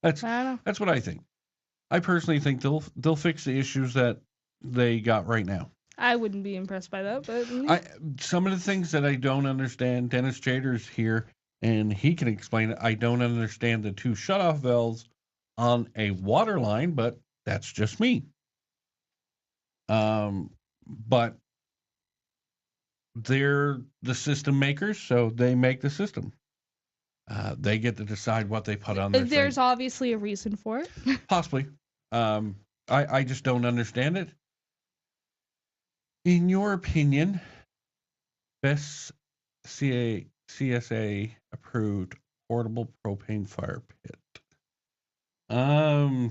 That's what I think. I personally think they'll fix the issues that they got right now. I wouldn't be impressed by that, but some of the things that I don't understand, Dennis Chater's here, and he can explain it. I don't understand the 2 shutoff valves on a water line, but that's just me. But they're the system makers, so they make the system. They get to decide what they put on there. There's obviously a reason for it. Possibly. I just don't understand it. In your opinion, best CSA approved portable propane fire pit. Oh,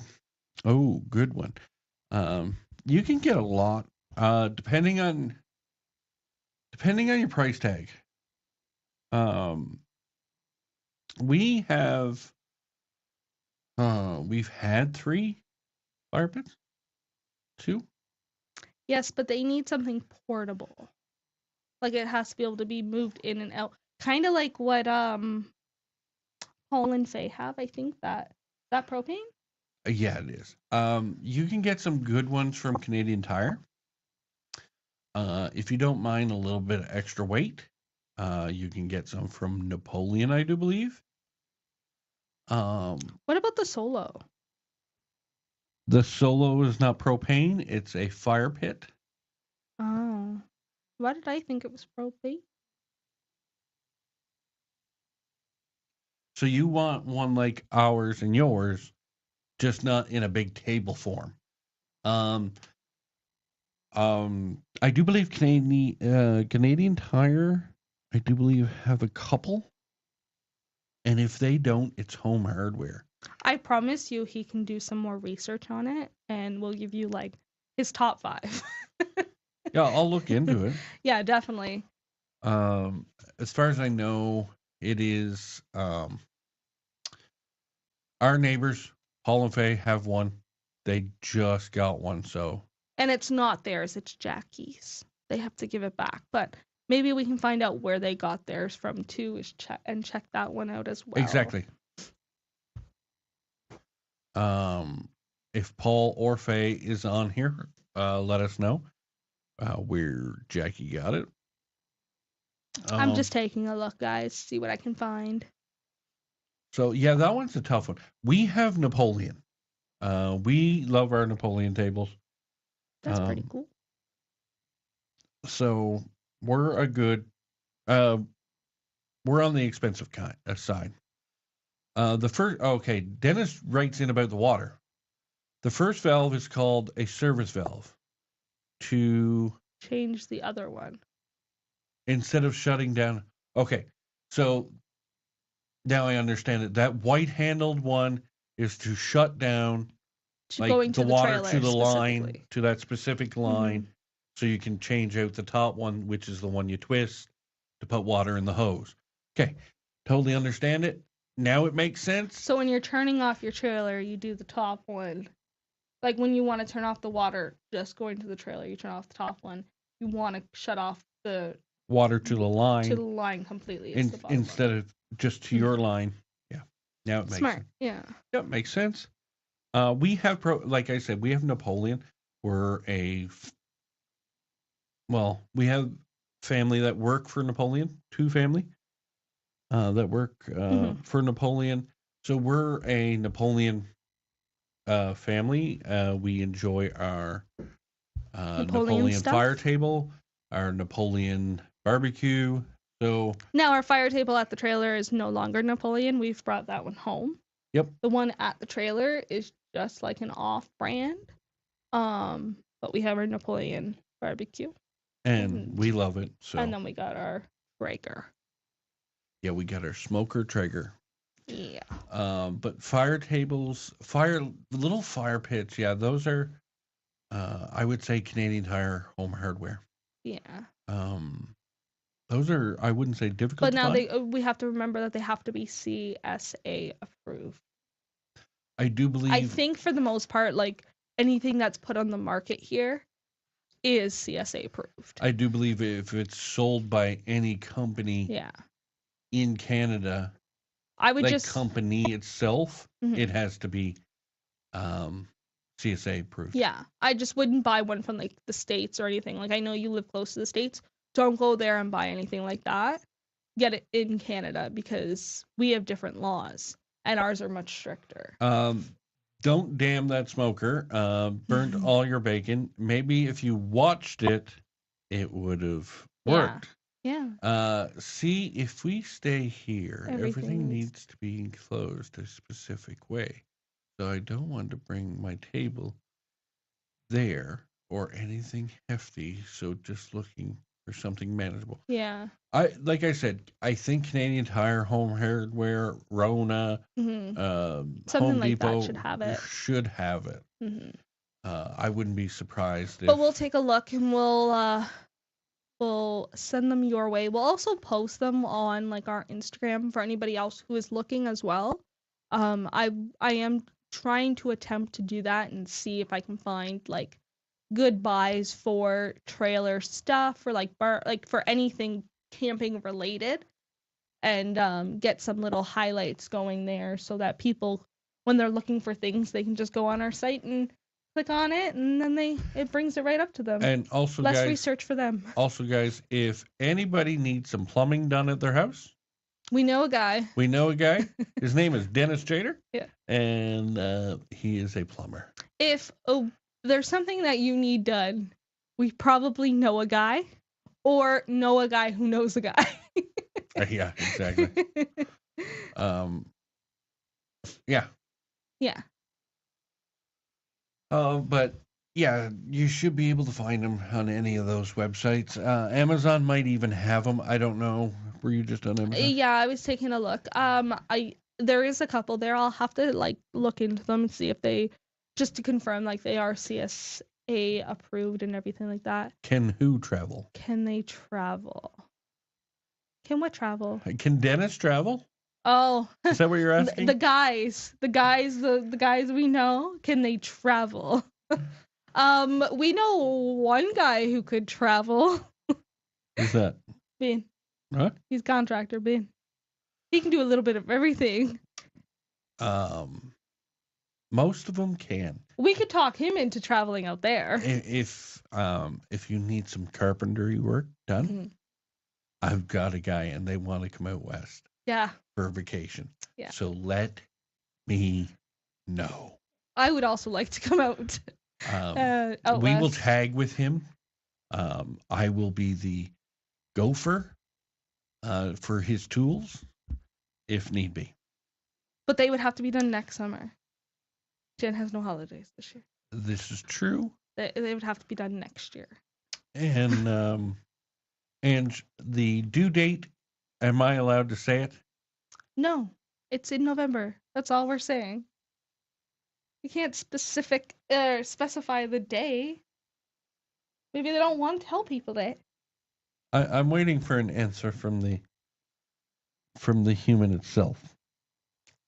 good one. You can get a lot, depending on your price tag. We've had 3 fire pits. 2. Yes, but they need something portable. Like, it has to be able to be moved in and out. Kind of like what Paul and Faye have, I think. That propane? Yeah, it is. You can get some good ones from Canadian Tire. If you don't mind a little bit of extra weight, you can get some from Napoleon, I do believe. What about the Solo? The Solo is not propane, it's a fire pit. Oh. Why did I think it was propane? So you want one like ours and yours, just not in a big table form. I do believe Canadian Tire, I do believe, have a couple. And if they don't, it's Home Hardware. I promise you he can do some more research on it, and we'll give you, like, his top 5. Yeah, I'll look into it. Yeah, definitely. As far as I know, it is our neighbors, Paul and Faye, have one. They just got one, so. And it's not theirs, it's Jackie's. They have to give it back, but maybe we can find out where they got theirs from too, and check that one out as well. Exactly. If Paul or Faye is on here, let us know where Jackie got it. I'm just taking a look, guys, see what I can find. So yeah, that one's a tough one. We have Napoleon. We love our Napoleon tables. That's pretty cool. So we're a good. We're on the expensive side. Dennis writes in about the water. The first valve is called a service valve to change the other one? Instead of shutting down. Okay, so now I understand it. That white-handled one is to shut down To like going the to the water to trailer the line, specifically. to that specific line, Mhm. so you can change out the top one, which is the one you twist to put water in the hose. Okay, totally understand it. Now it makes sense. So when you're turning off your trailer, you do the top one. Like when you want to turn off the water just going to the trailer, you turn off the top one. You want to shut off the Water to the line line completely. It's the bottom instead one. of just to your line. Yeah, now it makes Smart. sense. Yeah. Yep, makes sense. We have like I said, we have Napoleon. We're we have family that work for Napoleon, two family that work for Napoleon. So we're a Napoleon family. We enjoy our Napoleon stuff. fire table, our Napoleon barbecue. So Now our fire table at the trailer is no longer Napoleon. We've brought that one home. Yep. The one at the trailer is just like an off-brand. But we have our Napoleon barbecue. And we love it. So and then we got our Traeger. Yeah, we got our smoker Traeger. Yeah. But fire tables, little fire pits, yeah, those are I would say Canadian Tire home hardware. Yeah. Those are, I wouldn't say difficult But now to find. we have to remember that they have to be CSA approved. I do believe. I think for the most part, like anything that's put on the market here is CSA approved. I do believe if it's sold by any company in Canada, I would like company itself, it has to be CSA approved. Yeah. I just wouldn't buy one from like the States or anything. Like I know you live close to the States. Don't go there and buy anything like that. Get it in Canada because we have different laws and ours are much stricter. Don't damn that smoker. Burnt all your bacon. Maybe if you watched it, it would have worked. Yeah. See, if we stay here, everything needs to be enclosed a specific way. So I don't want to bring my table there or anything hefty. So just looking for something manageable. Yeah. Like I said, I think Canadian Tire, Home Hardware, Rona, something Home like Depot that should have it. I wouldn't be surprised. But we'll take a look and we'll send them your way. We'll also post them on like our Instagram for anybody else who is looking as well. I am trying to attempt to do that and see if I can find like good buys for trailer stuff or like for anything camping related and get some little highlights going there so that people when they're looking for things they can just go on our site and click on it and then it brings it right up to them. And also less research for them. Also guys, if anybody needs some plumbing done at their house, we know a guy. His name is Dennis Jader. Yeah. And he is a plumber. If there's something that you need done, we probably know a guy or know a guy who knows a guy. Yeah, exactly. Yeah. Yeah. But yeah, you should be able to find them on any of those websites. Amazon might even have them. I don't know. Were you just on Amazon? Yeah, I was taking a look. There is a couple there. I'll have to like look into them and see if they just to confirm like they are CSA approved and everything like that. Can who travel? Can they travel? Can what travel? Can Dennis travel? Oh, is that what you're asking? The guys we know, can they travel? We know one guy who could travel. Who's that? Ben. What? He's contractor, Ben. He can do a little bit of everything. Most of them can. We could talk him into traveling out there. If you need some carpentry work done, I've got a guy and they want to come out west. Yeah. For vacation. Yeah. So let me know. I would also like to come out. Out we west. will tag with him. I will be the gopher for his tools if need be. But they would have to be done next summer. Jen has no holidays this year. This is true. They would have to be done next year. And the due date, am I allowed to say it? No, it's in November. That's all we're saying. You can't specify the day. Maybe they don't want to tell people that. I'm waiting for an answer from the human itself.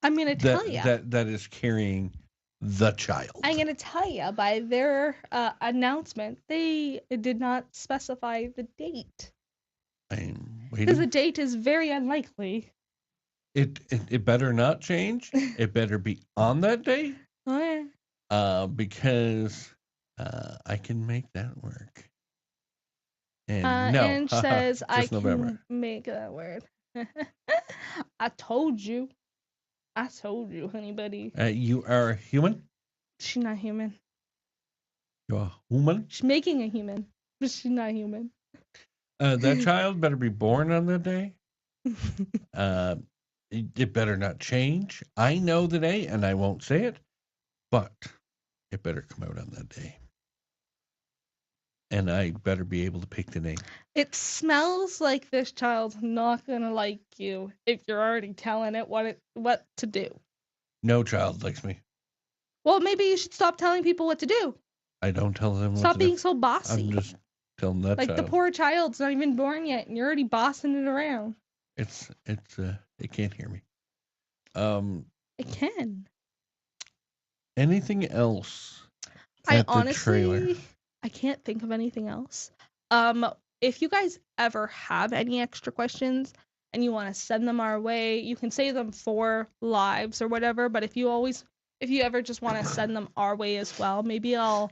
I'm gonna tell you. That is carrying the child. I'm gonna tell you by their announcement, they did not specify the date I'm because the waiting. date is very unlikely. It better not change. It better be on that day. Oh, yeah. Because I can make that work. And no, Ange says I just can November. make that word. I told you. I told you, honey buddy. You are a human. She's not human. You're a human. She's making a human, but she's not human. That child better be born on that day. It better not change. I know the day, and I won't say it, but it better come out on that day. And I better be able to pick the name. It smells like this child's not gonna like you if you're already telling it what to do. No child likes me. Well, maybe you should stop telling people what to do. I don't tell them what Stop to being do. so bossy. I'm just telling that like child. the poor child's not even born yet, and you're already bossing it around. It can't hear me. It can. Anything else? I honestly, I can't think of anything else. If you guys ever have any extra questions and you want to send them our way, you can save them for lives or whatever. But if you ever just want to send them our way as well, maybe I'll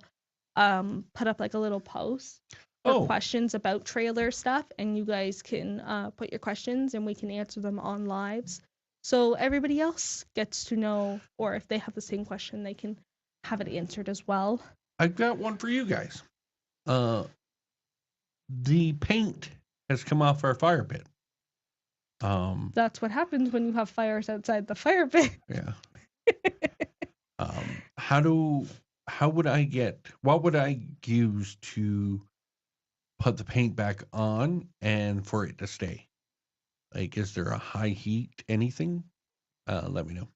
put up like a little post for questions about trailer stuff, and you guys can put your questions and we can answer them on lives. So everybody else gets to know, or if they have the same question, they can have it answered as well. I've got one for you guys. The paint has come off our fire pit. That's what happens when you have fires outside the fire pit. Yeah. What would I use to put the paint back on and for it to stay? Like, is there a high heat anything? Let me know.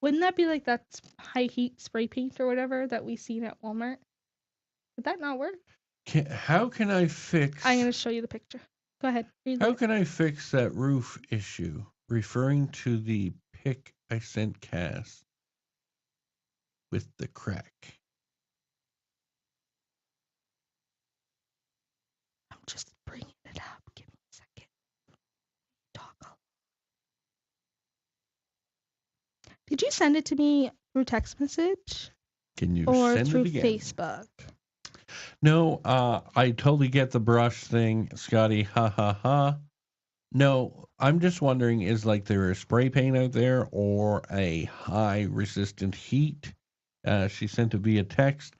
Wouldn't that be like that high heat spray paint or whatever that we seen at Walmart? Would that not work? How can I fix? I'm going to show you the picture. Go ahead. How can I fix that roof issue? Referring to the pic I sent Cass with the crack. I'm just bringing it up. Give me a second. Talk. Did you send it to me through text message? Can you or send through it again? Facebook? No, I totally get the brush thing, Scotty. Ha ha ha. No, I'm just wondering, is like there a spray paint out there or a high resistant heat? She sent it via text.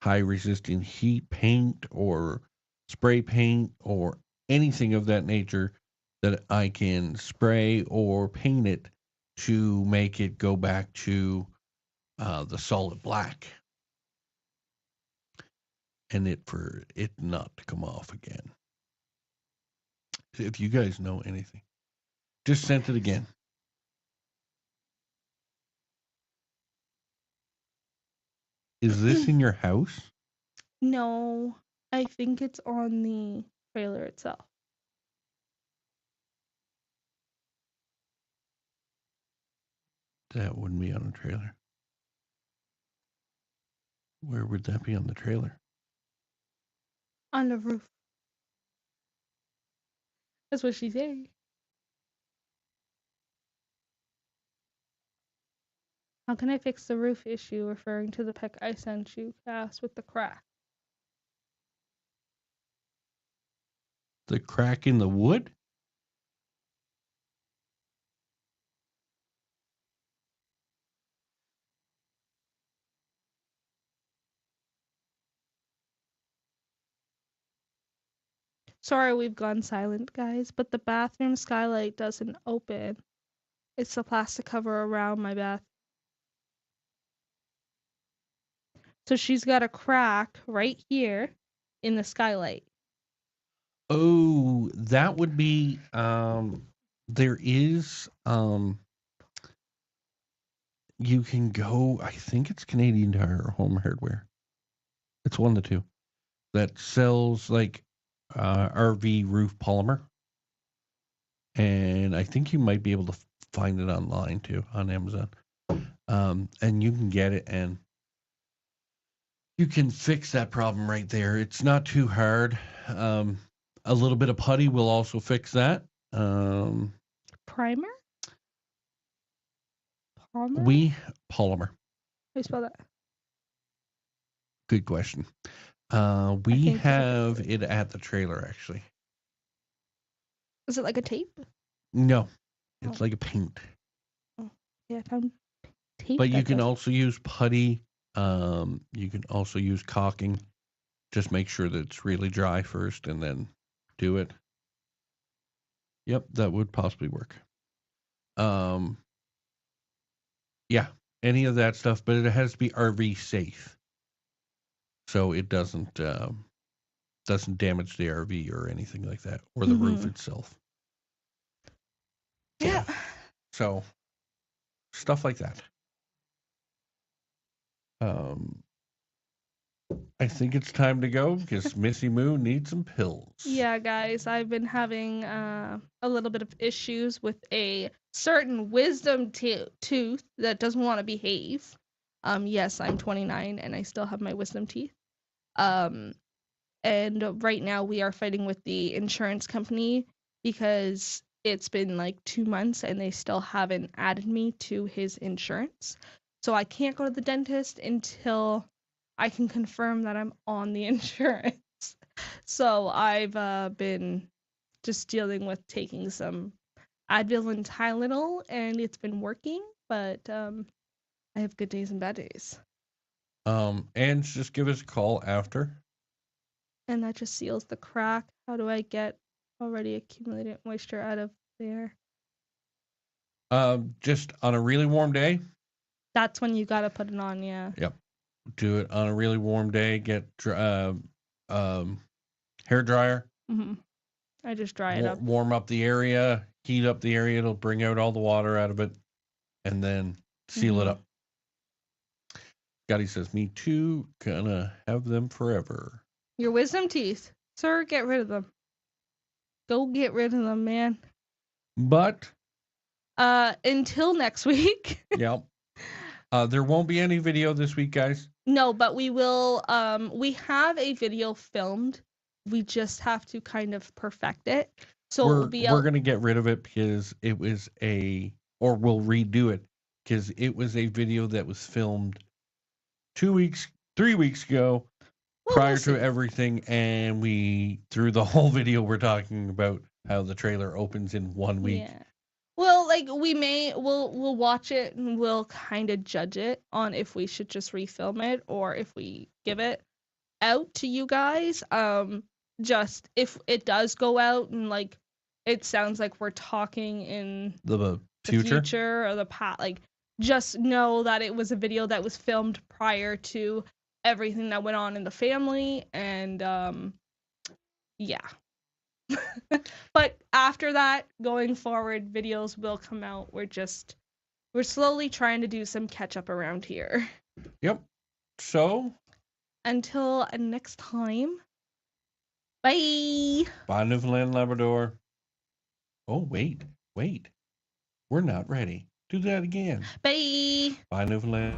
High resistant heat paint or spray paint or anything of that nature that I can spray or paint it to make it go back to the solid black. And for it not to come off again. If you guys know anything, just send it again. Is this in your house? No, I think it's on the trailer itself. That wouldn't be on the trailer. Where would that be on the trailer? On the roof. That's what she said. How can I fix the roof issue referring to the pic I sent you, Cass, with the crack? The crack in the wood? Sorry we've gone silent, guys, but the bathroom skylight doesn't open. It's the plastic cover around my bath. So she's got a crack right here in the skylight? Oh, that would be there is you can go, I think it's Canadian Tire or Home Hardware. It's one of the two that sells like RV roof polymer. And I think you might be able to find it online too on Amazon. And you can get it and you can fix that problem right there. It's not too hard. A little bit of putty will also fix that. Primer? Polymer? Polymer. How do you spell that? Good question. We have it at the trailer actually. Is it like a tape? No, it's like a paint. Oh, yeah, I found tape. But you can also use putty. You can also use caulking. Just make sure that it's really dry first and then do it. Yep, that would possibly work. Yeah, any of that stuff, but it has to be RV safe. So it doesn't damage the RV or anything like that, or the roof itself. Yeah. So stuff like that. I think it's time to go because Missy Moo needs some pills. Yeah, guys, I've been having a little bit of issues with a certain wisdom tooth that doesn't want to behave. Yes, I'm 29 and I still have my wisdom teeth. And right now we are fighting with the insurance company because it's been like 2 months and they still haven't added me to his insurance. So I can't go to the dentist until I can confirm that I'm on the insurance. So I've been just dealing with taking some Advil and Tylenol, and it's been working, but I have good days and bad days. And just give us a call after. And that just seals the crack. How do I get already accumulated moisture out of there? Just on a really warm day. That's when you gotta put it on, yeah. Yep. Do it on a really warm day. Get hair dryer. Mm-hmm. I just dry it up. Warm up the area. Heat up the area. It'll bring out all the water out of it, and then seal it up. Scotty says, "Me too. Gonna have them forever." Your wisdom teeth, sir. Get rid of them. Go get rid of them, man. But until next week. Yep. There won't be any video this week, guys. No, but we will. We have a video filmed. We just have to kind of perfect it. So we're gonna get rid of it because it was or we'll redo it because it was a video that was filmed 3 weeks ago, prior to everything, and through the whole video we're talking about how the trailer opens in 1 week. Yeah. Well, like we'll watch it and we'll kind of judge it on if we should just refilm it or if we give it out to you guys. Just if it does go out and like it sounds like we're talking in the future or the past, like just know that it was a video that was filmed prior to everything that went on in the family, and yeah. But after that, going forward, videos will come out. We're slowly trying to do some catch up around here. Yep. So until next time, bye. Bye, Newfoundland, Labrador. Oh, wait. We're not ready. Do that again. Bye. Bye, Newfoundland.